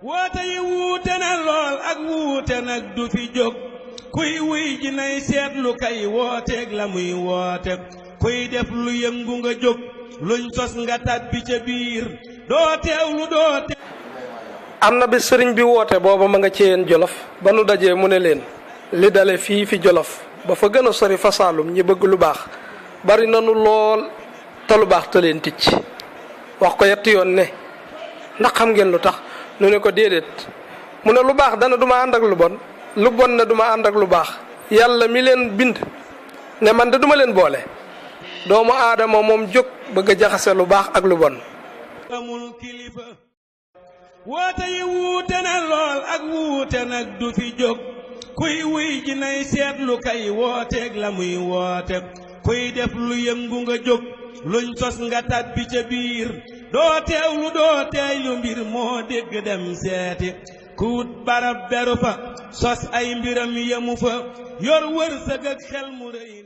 woote yi wuute na lool ak wuute nag du fi jóg kuy wuy ji nay seetlu kay wooteeg la muy woote kuy def lu yëngu nga jóg luñ sos nga tàbbi ca biir doo teewlu doo teew. am na bi sëriñ bi woote booba ma nga ci yéen jolof ba nu dajee mu ne leen li dale fii fi jolof ba fa gën a sori fa Saalum ñi bëgg lu baax bari nanu lool te lu baax te leen ticc wax ko yetti yoon ne ndax xam ngeen lu tax nu ne ko déedéet mu ne lu baax dana duma ànd ak lu bon lu bon ne duma ànd ak lu baax yàlla mi leen bind ne man de duma leen boole doomu aadama moom jóg bëgg a jaxase lu baax ak lu bon. amul kilifa woote yi wuute na lool ak wuute nag du fi jóg kuy wuy ji nay seetlu kay wooteeg la muy woote kuy def lu yëngu nga jóg luñ sos nga tàbbi ca biir doo teewlu doo teeylu mbir moo dégg dem seeti ku wut barab beru fa sos ay mbiram yemu fa yor wërsëg ak xel mu rëy